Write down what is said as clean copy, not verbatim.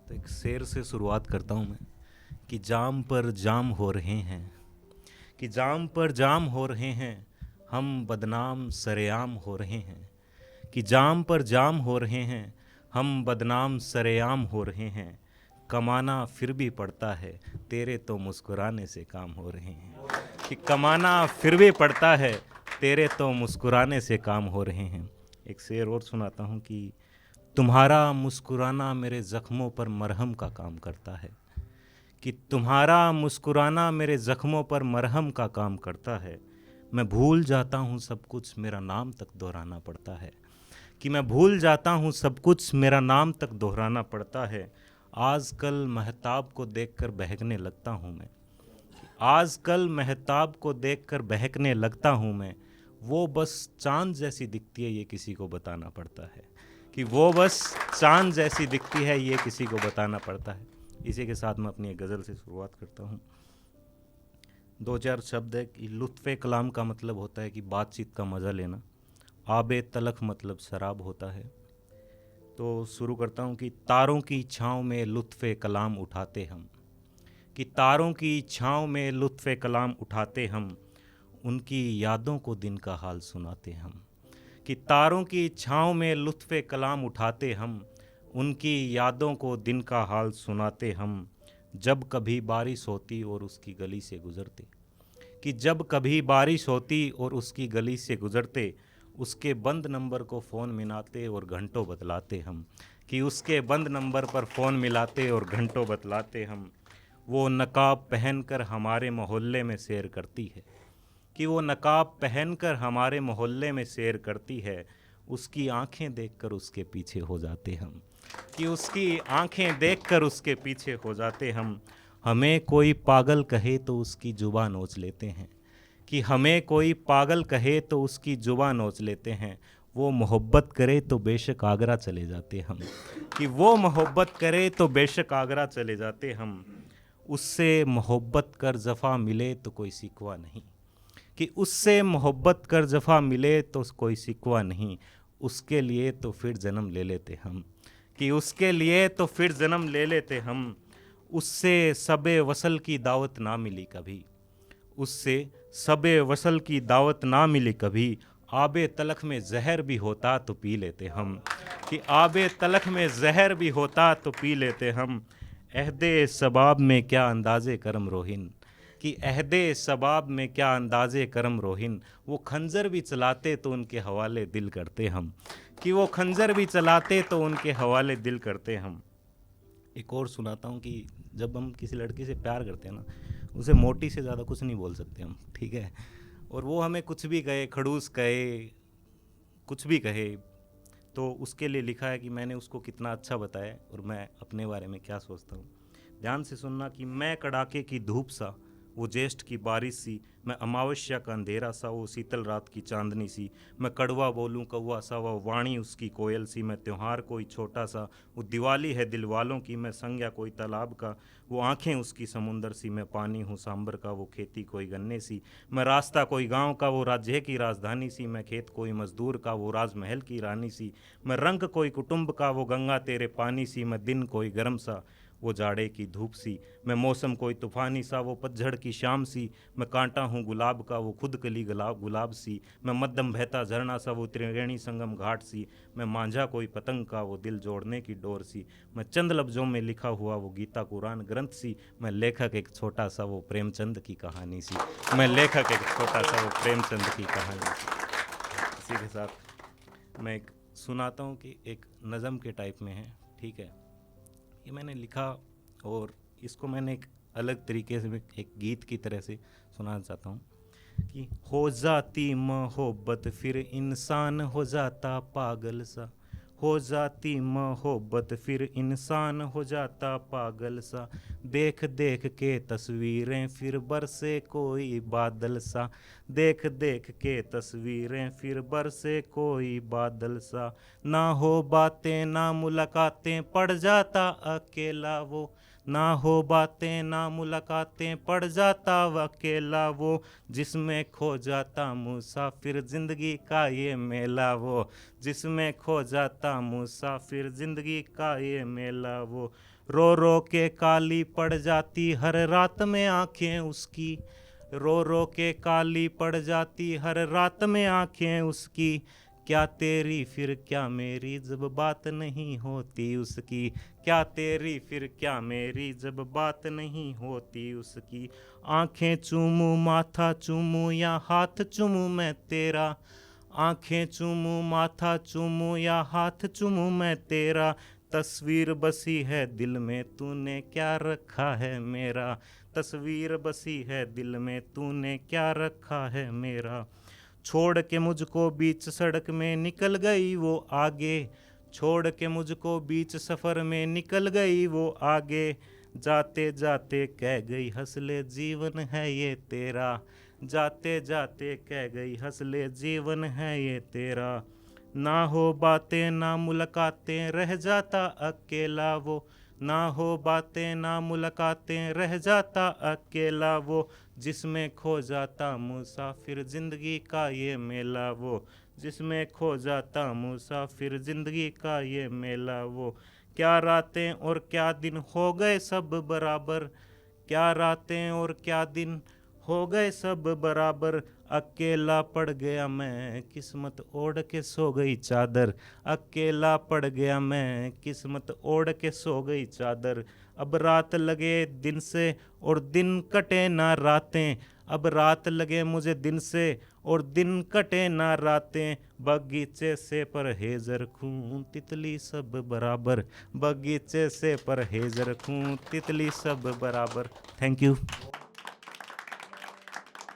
तो एक शेर से शुरुआत करता हूँ मैं कि जाम पर जाम हो रहे हैं, कि जाम पर जाम हो रहे हैं, हम बदनाम सरेआम हो रहे हैं। कि जाम पर जाम हो रहे हैं, हम बदनाम सरेआम हो रहे हैं। कमाना फिर भी पड़ता है, तेरे तो मुस्कुराने से काम हो रहे हैं। कि कमाना फिर भी पड़ता है, तेरे तो मुस्कुराने से काम हो रहे हैं। एक शेर और सुनाता हूँ कि तुम्हारा मुस्कुराना मेरे ज़ख्मों पर मरहम का काम करता है। कि तुम्हारा मुस्कुराना मेरे ज़ख्मों पर मरहम का काम करता है। मैं भूल जाता हूँ सब कुछ, मेरा नाम तक दोहराना पड़ता है। कि मैं भूल जाता हूँ सब कुछ, मेरा नाम तक दोहराना पड़ता है। आजकल महताब को देखकर बहकने लगता हूँ मैं। आजकल महताब को देखकर बहकने लगता हूँ मैं। वो बस चांद जैसी दिखती है, ये किसी को बताना पड़ता है। कि वो बस चांद जैसी दिखती है, ये किसी को बताना पड़ता है। इसी के साथ मैं अपनी एक गज़ल से शुरुआत करता हूँ। दो चार शब्द है कि लुत्फ़े कलाम का मतलब होता है कि बातचीत का मज़ा लेना। आबे तलख मतलब शराब होता है। तो शुरू करता हूँ कि तारों की छाँव में लुत्फ़े कलाम उठाते हम। कि तारों की छाँव में लुत्फ़े कलाम उठाते हम, उनकी यादों को दिन का हाल सुनाते हम। कि तारों की छाँव में लुत्फ़े कलाम उठाते हम, उनकी यादों को दिन का हाल सुनाते हम। जब कभी बारिश होती और उसकी गली से गुज़रते। कि जब कभी बारिश होती और उसकी गली से गुज़रते, उसके बंद नंबर को फ़ोन मिलाते और घंटों बतलाते हम। कि उसके बंद नंबर पर फ़ोन मिलाते और घंटों बतलाते हम। वो नकाब पहनकर हमारे मोहल्ले में सैर करती है। कि वो नकाब पहनकर हमारे मोहल्ले में सैर करती है। उसकी आंखें देखकर उसके पीछे हो जाते हम। कि उसकी आंखें देखकर उसके पीछे हो जाते हम। हमें कोई पागल कहे तो उसकी जुबान नोच लेते हैं। कि हमें कोई पागल कहे तो उसकी जुबान नोच लेते हैं। वो मोहब्बत करे तो बेशक आगरा चले जाते हम। कि वो मोहब्बत करे तो बेशक आगरा चले जाते हम। उससे मोहब्बत कर जफ़ा मिले तो कोई सिकवा नहीं। कि उससे मोहब्बत कर जफ़ा मिले तो कोई सिकवा नहीं। उसके लिए तो फिर जन्म ले लेते हम। कि उसके लिए तो फिर जन्म ले लेते हम। उससे सबे वसल की दावत ना मिली कभी। उससे सबे वसल की दावत ना मिली कभी। आबे तलख में जहर भी होता तो पी लेते हम। कि आबे तलख में जहर भी होता तो पी लेते हम। अहदे सबाब में क्या अंदाज़े करम रोहिन। कि अहदे सबाब में क्या अंदाज़े करम रोहिन। वो खंजर भी चलाते तो उनके हवाले दिल करते हम। कि वो खंजर भी चलाते तो उनके हवाले दिल करते हम। एक और सुनाता हूँ कि जब हम किसी लड़की से प्यार करते हैं ना, उसे मोटी से ज़्यादा कुछ नहीं बोल सकते हम, ठीक है। और वो हमें कुछ भी कहे, खड़ूस कहे, कुछ भी कहे, तो उसके लिए लिखा है कि मैंने उसको कितना अच्छा बताया और मैं अपने बारे में क्या सोचता हूँ। ध्यान से सुनना कि मैं कड़ाके की धूप सा, वो ज्येष्ठ की बारिश सी, मैं अमावस्या का अंधेरा सा, वो शीतल रात की चांदनी सी, मैं कड़वा बोलूं कौवा सा, वह वाणी उसकी कोयल सी, मैं त्योहार कोई छोटा सा, वो दिवाली है दिल वालों की, मैं संज्ञा कोई तालाब का, वो आंखें उसकी समुंदर सी, मैं पानी हूँ सांबर का, वो खेती कोई गन्ने सी, मैं रास्ता कोई गांव का, वो राज्य की राजधानी सी, मैं खेत कोई मजदूर का, वो राजमहल की रानी सी, मैं रंग कोई कुटुंब का, वो गंगा तेरे पानी सी, मैं दिन कोई गर्म सा, वो जाड़े की धूप सी, मैं मौसम कोई तूफ़ानी सा, वो पतझड़ की शाम सी, मैं कांटा हूँ गुलाब का, वो खुद कली गुलाब गुलाब सी, मैं मध्यम बहता झरना सा, वो त्रिवेणी संगम घाट सी, मैं मांझा कोई पतंग का, वो दिल जोड़ने की डोर सी, मैं चंद लफ्ज़ों में लिखा हुआ वो गीता कुरान ग्रंथ सी, मैं लेखक एक छोटा सा वो प्रेमचंद की कहानी सी, मैं लेखक एक छोटा सा वो प्रेमचंद की कहानी सी। इसी के साथ मैं एक सुनाता हूँ कि एक नज़म के टाइप में है, ठीक है। ये मैंने लिखा और इसको मैंने एक अलग तरीके से एक गीत की तरह से सुनाना चाहता हूँ कि हो जाती मोहब्बत फिर इंसान हो जाता पागल सा। हो जाती मोहब्बत फिर इंसान हो जाता पागल सा। देख देख के तस्वीरें फिर बरसे कोई बादल सा। देख देख के तस्वीरें फिर बरसे कोई बादल सा। ना हो बातें ना मुलाकातें पड़ जाता अकेला वो। ना हो बातें ना मुलाकातें, पड़ जाता वो अकेला वो, जिसमें खो जाता मुसाफिर ज़िंदगी का ये मेला वो, जिसमें खो जाता मुसाफिर ज़िंदगी का ये मेला वो। रो रो के काली पड़ जाती हर रात में आंखें उसकी, रो रो के काली पड़ जाती हर रात में आंखें उसकी, क्या तेरी फिर क्या मेरी जब बात नहीं होती उसकी, क्या तेरी फिर क्या मेरी जब बात नहीं होती उसकी। आंखें चूमूं माथा चूमूं या हाथ चूमूं मैं तेरा, आंखें चूमूं माथा चूमूं या हाथ चूमूं मैं तेरा, तस्वीर बसी है दिल में तूने क्या रखा है मेरा, तस्वीर बसी है दिल में तूने क्या रखा है मेरा। छोड़ के मुझको बीच सड़क में निकल गई वो आगे, छोड़ के मुझको बीच सफ़र में निकल गई वो आगे, जाते जाते कह गई हंस ले जीवन है ये तेरा, जाते जाते कह गई हंस ले जीवन है ये तेरा। ना हो बातें ना मुलाकातें रह जाता अकेला वो, ना हो बातें ना मुलाकातें रह जाता अकेला वो, जिसमें खो जाता मुसाफिर ज़िंदगी का ये मेला वो, जिसमें खो जाता मुसाफिर ज़िंदगी का ये मेला वो। क्या रातें और क्या दिन हो गए सब बराबर, क्या रातें और क्या दिन हो गए सब बराबर, अकेला पड़ गया मैं किस्मत ओढ़ के सो गई चादर, अकेला पड़ गया मैं किस्मत ओढ़ के सो गई चादर। अब रात लगे दिन से और दिन कटे ना रातें, अब रात लगे मुझे दिन से और दिन कटे ना रातें, बगीचे से परहेज रखूं तितली सब बराबर, बगीचे से परहेज रखूं तितली सब बराबर। Thank you.